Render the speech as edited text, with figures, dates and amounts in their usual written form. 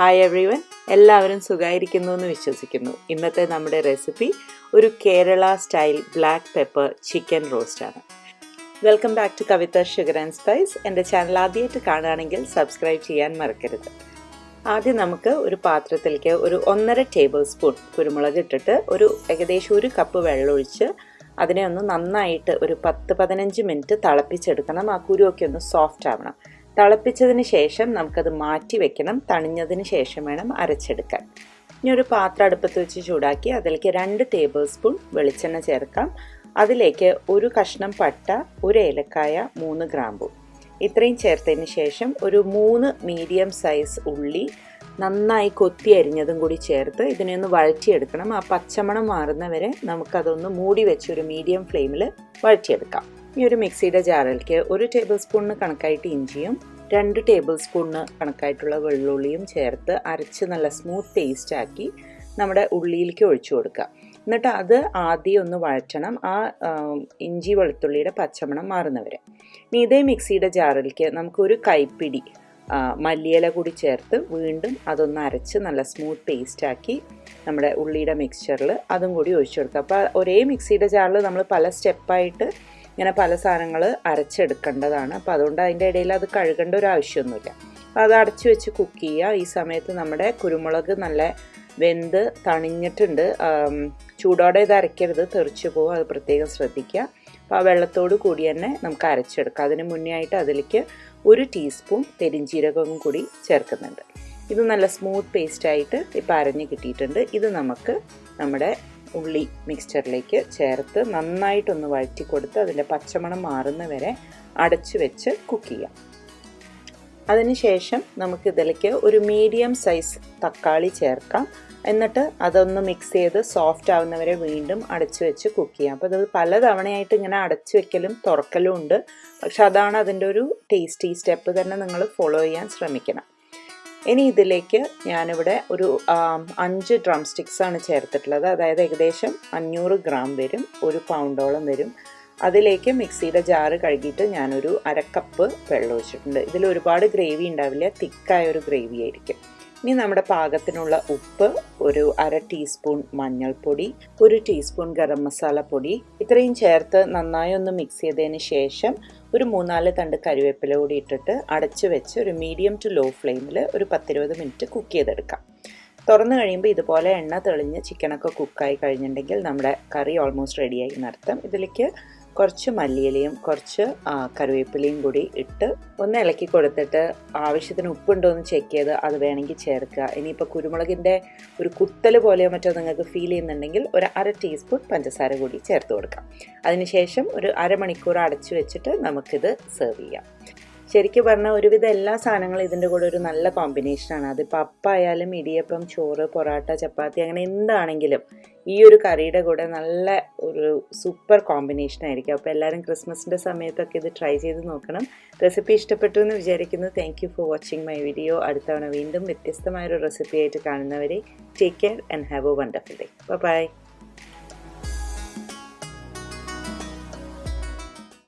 Hi everyone, എല്ലാവരും സുഖമായിരിക്കുന്നു എന്ന് വിശ്വസിക്കുന്നു. ഇന്നത്തെ നമ്മുടെ റെസിപ്പി ഒരു Kerala style black pepper chicken റോസ്റ്റാണ്. Welcome back to Kavitha sugar and spice. എൻ്റെ ചാനൽ ആദ്യമായിട്ട് കാണുകയാണെങ്കിൽ സബ്സ്ക്രൈബ് ചെയ്യാൻ മറക്കരുത്. ആദ്യം നമുക്ക് ഒരു പാത്രത്തിലേക്ക് ഒരു 1.5 ടേബിൾ സ്പൂൺ കുരുമുളക് ഇട്ടിട്ട് ഏകദേശം 1 കപ്പ് വെള്ളം ഒഴിച്ച് അതിനെ ഒന്ന് നന്നായിട്ട് ഒരു 10-15 മിനിറ്റ് തിളപ്പിച്ചെടുക്കണം. ആ കുരുവൊക്കെ ഒന്ന് സോഫ്റ്റ് ആവണം. തിളപ്പിച്ചതിന് ശേഷം നമുക്കത് മാറ്റി വെക്കണം. തണിഞ്ഞതിന് ശേഷം വേണം അരച്ചെടുക്കാൻ. ഇനി ഒരു പാത്രം അടുപ്പത്ത് വെച്ച് ചൂടാക്കി അതിലേക്ക് 2 ടേബിൾ സ്പൂൺ വെളിച്ചെണ്ണ ചേർക്കാം. അതിലേക്ക് 1 കഷ്ണം പട്ട, 1 ഏലക്കായ, 3 ഗ്രാമ്പൂ ഇത്രയും ചേർത്തതിന് ശേഷം ഒരു 3 മീഡിയം സൈസ് ഉള്ളി നന്നായി കൊത്തി അരിഞ്ഞതും കൂടി ചേർത്ത് ഇതിനെ ഒന്ന് വഴറ്റിയെടുക്കണം. ആ പച്ചമണം മാറുന്നവരെ നമുക്കതൊന്ന് മൂടി വെച്ച് ഒരു മീഡിയം ഫ്ലെയിമിൽ വഴറ്റിയെടുക്കാം. ഈ ഒരു മിക്സിയുടെ ജാറിലേക്ക് 1 ടേബിൾ സ്പൂണിന് കണക്കായിട്ട് ഇഞ്ചിയും 2 ടേബിൾ സ്പൂണിന് കണക്കായിട്ടുള്ള വെള്ളുള്ളിയും ചേർത്ത് അരച്ച് നല്ല സ്മൂത്ത് പേസ്റ്റ് ആക്കി നമ്മുടെ ഉള്ളിയിലേക്ക് ഒഴിച്ചു കൊടുക്കുക. എന്നിട്ട് അത് ആദ്യം ഒന്ന് വഴറ്റണം, ആ ഇഞ്ചി വെളുത്തുള്ളിയുടെ പച്ചമണം മാറുന്നവരെ. ഇനി ഇതേ മിക്സിയുടെ ജാറിലേക്ക് നമുക്ക് 1 കൈപ്പിടി മല്ലിയില കൂടി ചേർത്ത് വീണ്ടും അതൊന്ന് അരച്ച് നല്ല സ്മൂത്ത് പേസ്റ്റ് ആക്കി നമ്മുടെ ഉള്ളിയുടെ മിക്സ്ചറിൽ അതും കൂടി ഒഴിച്ചു കൊടുക്കുക. അപ്പോൾ ഒരേ മിക്സിയുടെ ജാറിൽ നമ്മൾ പല സ്റ്റെപ്പായിട്ട് ഇങ്ങനെ പല സാധനങ്ങൾ അരച്ചെടുക്കേണ്ടതാണ്. അപ്പോൾ അതുകൊണ്ട് അതിൻ്റെ ഇടയിൽ അത് കഴുകേണ്ട ഒരു ആവശ്യമൊന്നുമില്ല. അപ്പോൾ അത് അടച്ചു വെച്ച് കുക്ക് ചെയ്യുക. ഈ സമയത്ത് നമ്മുടെ കുരുമുളക് നല്ല വെന്ത് തണിഞ്ഞിട്ടുണ്ട്. ചൂടോടെ ഇത് അരയ്ക്കരുത്, തെറിച്ചു പോകും, അത് പ്രത്യേകം ശ്രദ്ധിക്കുക. അപ്പോൾ ആ വെള്ളത്തോട് കൂടി തന്നെ നമുക്ക് അരച്ചെടുക്കാം. അതിന് മുന്നേ ആയിട്ട് അതിലേക്ക് 1 ടീസ്പൂൺ പെരിഞ്ജീരകവും കൂടി ചേർക്കുന്നുണ്ട്. ഇത് നല്ല സ്മൂത്ത് പേസ്റ്റായിട്ട് ഇപ്പോൾ അരഞ്ഞ് കിട്ടിയിട്ടുണ്ട്. ഇത് നമുക്ക് നമ്മുടെ ഉള്ളി മിക്സ്ചറിലേക്ക് ചേർത്ത് നന്നായിട്ടൊന്ന് വഴറ്റി കൊടുത്ത് അതിൻ്റെ പച്ചമണം മാറുന്ന വരെ അടച്ചു വെച്ച് കുക്ക് ചെയ്യാം. അതിനുശേഷം നമുക്കിതിലേക്ക് ഒരു മീഡിയം സൈസ് തക്കാളി ചേർക്കാം. എന്നിട്ട് അതൊന്ന് മിക്സ് ചെയ്ത് സോഫ്റ്റ് ആവുന്നവരെ വീണ്ടും അടച്ചു വെച്ച് കുക്ക് ചെയ്യാം. അപ്പോൾ ഇത് പല തവണയായിട്ട് ഇങ്ങനെ അടച്ചു വെക്കലും തുറക്കലും ഉണ്ട്. പക്ഷെ അതാണ് അതിൻ്റെ ഒരു ടേസ്റ്റി സ്റ്റെപ്പ് തന്നെ നിങ്ങൾ ഫോളോ ചെയ്യാൻ ശ്രമിക്കണം. ഇനി ഇതിലേക്ക് ഞാനിവിടെ ഒരു 5 ഡ്രം സ്റ്റിക്സാണ് ചേർത്തിട്ടുള്ളത്. അതായത് ഏകദേശം 500 ഗ്രാം വരും, 1 പൗണ്ടോളം വരും. അതിലേക്ക് മിക്സിയുടെ ജാറ് കഴുകിയിട്ട് ഞാനൊരു 1/2 കപ്പ് വെള്ളം ഒഴിച്ചിട്ടുണ്ട്. ഇതിൽ ഒരുപാട് ഗ്രേവി ഉണ്ടാവില്ല, തിക്കായ ഒരു ഗ്രേവി ആയിരിക്കും. ഇനി നമ്മുടെ പാകത്തിനുള്ള ഉപ്പ്, ഒരു 1/2 ടീസ്പൂൺ മഞ്ഞൾപ്പൊടി, 1 ടീസ്പൂൺ ഗരം മസാല പൊടി ഇത്രയും ചേർത്ത് നന്നായി ഒന്ന് മിക്സ് ചെയ്തതിന് ശേഷം ഒരു 3-4 തണ്ട് കറിവേപ്പില കൂടി ഇട്ടിട്ട് അടച്ചു വെച്ച് ഒരു മീഡിയം ടു ലോ ഫ്ലെയിമിൽ ഒരു 10-20 മിനിറ്റ് കുക്ക് ചെയ്തെടുക്കാം. തുറന്നു കഴിയുമ്പോൾ ഇതുപോലെ എണ്ണ തെളിഞ്ഞ് ചിക്കനൊക്കെ കുക്കായി കഴിഞ്ഞിട്ടുണ്ടെങ്കിൽ നമ്മുടെ കറി ഓൾമോസ്റ്റ് റെഡിയായി എന്നർത്ഥം. ഇതിലേക്ക് കുറച്ച് മല്ലിയിലയും കുറച്ച് കറിവേപ്പിലയും കൂടി ഇട്ട് ഒന്ന് ഇളക്കി കൊടുത്തിട്ട് ആവശ്യത്തിന് ഉപ്പുണ്ടോ എന്ന് ചെക്ക് ചെയ്ത് അത് വേണമെങ്കിൽ ചേർക്കുക. ഇനിയിപ്പോൾ കുരുമുളകിൻ്റെ ഒരു കുത്തൽ പോലെയോ മറ്റോ നിങ്ങൾക്ക് ഫീൽ ചെയ്യുന്നുണ്ടെങ്കിൽ ഒരു 1/2 ടീസ്പൂൺ പഞ്ചസാര കൂടി ചേർത്ത് കൊടുക്കാം. അതിനുശേഷം ഒരു അരമണിക്കൂർ അടച്ചു വെച്ചിട്ട് നമുക്കിത് സെർവ് ചെയ്യാം. ശരിക്കും പറഞ്ഞാൽ ഒരുവിധം എല്ലാ സാധനങ്ങളും ഇതിൻ്റെ കൂടെ ഒരു നല്ല കോമ്പിനേഷനാണ്. അതിപ്പോൾ അപ്പായാലും ഇടിയപ്പം, ചോറ്, പൊറാട്ട, ചപ്പാത്തി അങ്ങനെ എന്താണെങ്കിലും ഈ ഒരു കറിയുടെ കൂടെ നല്ല ഒരു സൂപ്പർ കോമ്പിനേഷൻ ആയിരിക്കും. അപ്പോൾ എല്ലാവരും ക്രിസ്മസിൻ്റെ സമയത്തൊക്കെ ഇത് ട്രൈ ചെയ്ത് നോക്കണം. റെസിപ്പി ഇഷ്ടപ്പെട്ടു എന്ന് വിചാരിക്കുന്നു. Thank you for watching my video. അടുത്ത തവണ വീണ്ടും വ്യത്യസ്തമായൊരു റെസിപ്പി ആയിട്ട് കാണുന്നവരെ take care and have a wonderful day. By.